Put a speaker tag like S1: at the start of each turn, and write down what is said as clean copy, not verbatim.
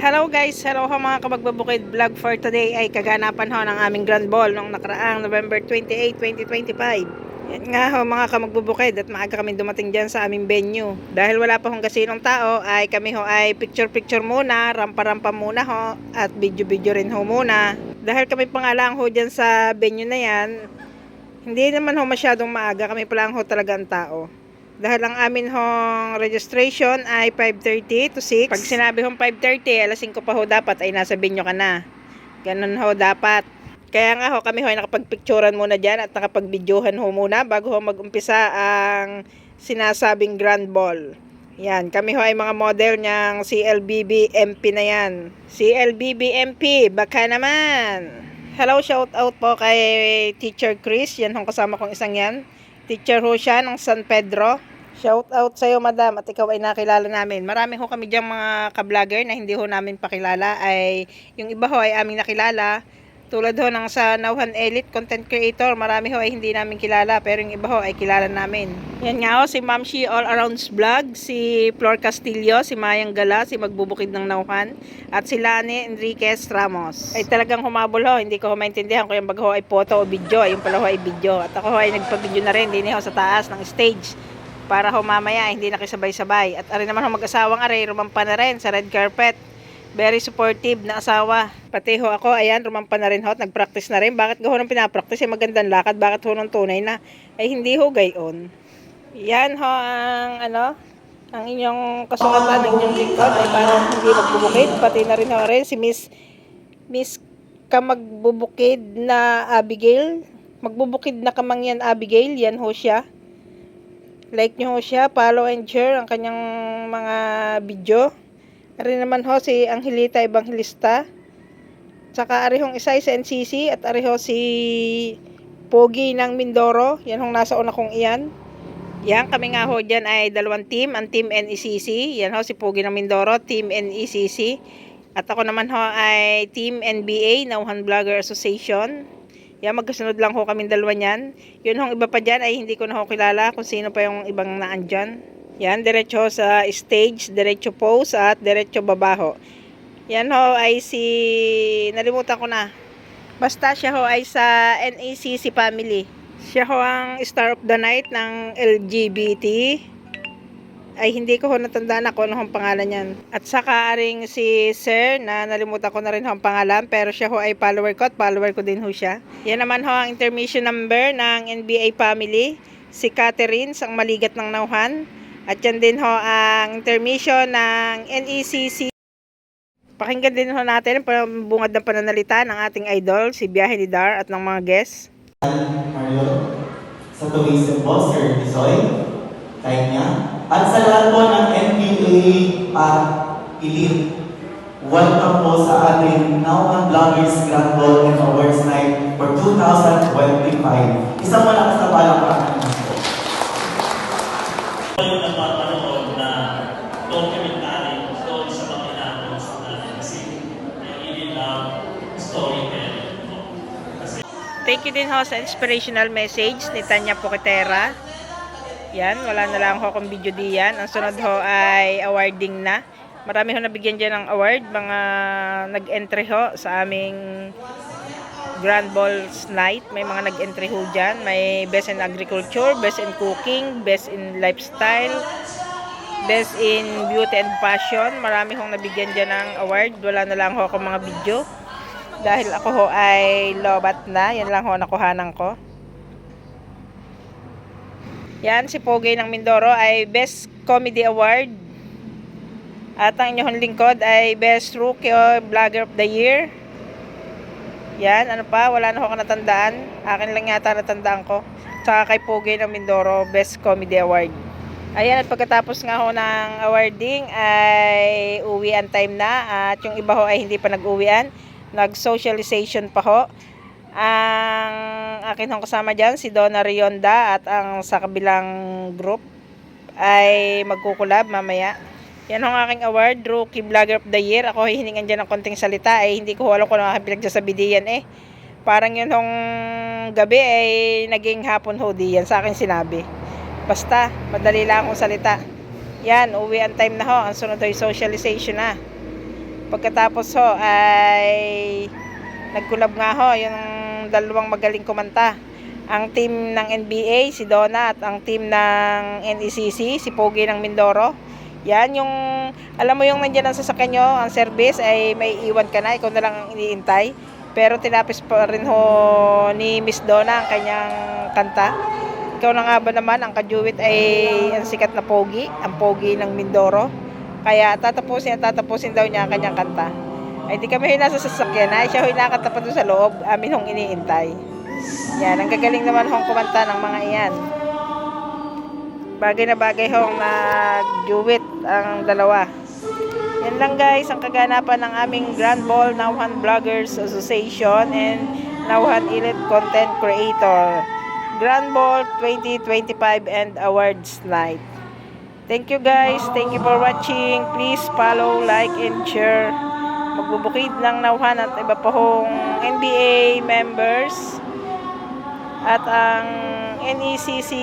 S1: Hello guys, hello ho mga kabagbabukid. Vlog for today ay kaganapan ho ng aming Grand Ball noong nakaraang November 28, 2025. Yan nga ho mga kamagbubukid at maaga kami dumating dyan sa aming venue. Dahil wala pa hong kasinong tao ay kami ho ay picture muna, rampa muna ho at video rin ho muna. Dahil kami pangalang ho dyan sa venue na yan, hindi naman ho masyadong maaga, kami pa lang ho talaga ang tao. Dahil ang amin hong registration ay 5:30 to 6. Pag sinabi hong 5:30, alas 5 pa ho dapat ay nasa binyo ka na. Ganun ho dapat. Kaya nga ho kami ho ay nakapagpicturan muna dyan at nakapagvideohan ho muna bago ho mag-umpisa ang sinasabing Grand Ball. Yan, kami ho ay mga model niyang CLBB MP na yan. CLBB MP, baka naman. Hello, shout out po kay Teacher Chris. Yan hong kasama kong isang yan. Teacher ho siya ng San Pedro. Shout out sa iyo, madam, at ikaw ay nakilala namin. Marami ho kami diyang mga ka-vlogger na hindi ho namin pakilala. Ay yung iba ho ay aming nakilala. Tulad ho ng sa Nauhan Elite Content Creator, marami ho ay hindi namin kilala, pero yung iba ho ay kilala namin. Yan nga ho, si Ma'am She All Arounds Vlog, si Flor Castillo, si Mayang Gala, si Magbubukid ng Nauhan, at si Lani Enriquez Ramos. Ay talagang humabol ho, hindi ko ho maintindihan kung yung bag ho ay photo o video, ay yung pala ho ay video. At ako ho ay nagpa-video na rin, din ho sa taas ng stage, para ho mamaya hindi nakisabay-sabay. At ari naman ho mag-asawang ari, rumampa na rin sa red carpet. Very supportive na asawa. Pati ho ako, ayan, rumampa na rin ho, nag-practice na rin. Bakit ho nang pinapractice? Ay magandang lakad. Bakit ho nang tunay na? Ay hindi ho gayon. Yan ho ang ang inyong kasukatan ng inyong lingkod ay parang hindi magbubukid. Pati na rin ho rin si Miss Kamagbubukid na Abigail. Magbubukid na kamangyan Abigail. Yan ho siya. Like nyo ho siya. Follow and share ang kanyang mga video. Ari naman ho si Angelita Evangelista. Tsaka ari hong isa sa NCC at ari ho si Pogi ng Mindoro. Yan hong nasa una kong iyan. Yan kami nga ho dyan ay dalawang team. Ang team NECC. Yan ho si Pogi ng Mindoro, team NECC. At ako naman ho ay team NBA, Nauhan Vlogger Association. Yan, magkasunod lang ho kami dalawa niyan. Yun hong iba pa dyan ay hindi ko na ho kilala kung sino pa yung ibang naan dyan. Yan, diretso sa stage, diretso pose at diretso babaho. Yan ho ay si, nalimutan ko na. Basta siya ho ay sa NACC family. Siya ho ang star of the night ng LGBT. Ay hindi ko ho natandaan ako ano ang pangalan niyan. At saka aring si Sir na nalimutan ko na rin ho ang pangalan. Pero siya ho ay follower ko at follower ko din ho siya. Yan naman ho ang intermission number ng NBA family. Si Catherine, ang maligat ng Nauhan. At yan din ho ang intermission ng NECC. Pakinggan din ho natin ang bungad ng pananalita ng ating idol, si Biyahe ni Dar at ng mga guests.
S2: Marlon, sa tourism po, Sir Tisoy, kanya, at sa lahat po ng NBA Elite, welcome po sa ating Nauhan Vloggers Grand Ball and Awards Night for 2025. Isang malakas na palakpakan naman po.
S3: Napapanood na documentary doon sa mga inaanong sa natin kasi really love storytelling.
S1: Thank you din ho sa inspirational message ni Tanya Poketera. Yan, wala na lang ho akong video diyan. Ang sunod ho ay awarding na. Marami ho nabigyan dyan ng award. Mga nag-entry ho sa aming Grand Balls Night. May mga nag-entry ho dyan. May Best in Agriculture, Best in Cooking, Best in Lifestyle, Best in Beauty and Fashion. Marami hong nabigyan dyan ng award. Wala na lang ho akong mga video. Dahil ako ho ay lobat na. Yan lang ho nakuhanan ko. Yan, si Pogi ng Mindoro ay Best Comedy Award. At ang inyong lingkod ay Best Rookie Vlogger of the Year. Yan, ano pa? Wala na ako natandaan. Akin lang yata natandaan ko. Tsaka kay Pogi ng Mindoro, Best Comedy Award. Ayan, at pagkatapos nga ho ng awarding ay uwian time na. At yung iba ho ay hindi pa nag-uwian. Nag-socialization pa ho. Ang akin hong kasama dyan, si Donna Rionda. At ang sa kabilang group ay magkukulab mamaya. Yan ang aking award, Rookie Vlogger of the Year. Ako hiningan dyan ng konting salita. Hindi ko alam kung ano aking pinagsasabi diyan eh. Parang yun hong gabi ay naging hapon ho diyan sa akin sinabi. Basta, madali lang akong salita. Yan, uwi ang time na ho. Ang sunod ay socialization na. Pagkatapos ho ay nagkulab nga ho yung dalawang magaling kumanta. Ang team ng NBA, si Donna, at ang team ng NECC, si Pogi ng Mindoro. Yan, yung, alam mo yung nandiyan ang sasakyan nyo, ang service, ay may iwan ka na, ikaw na lang ang iniintay. Pero tinapis pa rin ho ni Miss Donna ang kanyang kanta. Ikaw na nga ba naman, ang kajuwit ay ang sikat na Pogi, ang Pogi ng Mindoro. Kaya tatapusin daw niya ang kanyang kanta. Ay di kami nasa sasakyan, ay siya nakakanta pa doon sa loob, amin hong iniintay. Yan, ang gagaling naman hong kumanta ng mga iyan. Bagay na bagay hong nag-duet ang dalawa. Yan lang guys, ang kaganapan ng aming Grand Ball Nauhan Vloggers Association and Nauhan Elite Content Creator. Grand Ball 2025 and Awards Night. Thank you guys, thank you for watching. Please follow, like, and share. Magbubukid ng Nauhan at iba pa hong NBA members at ang NECC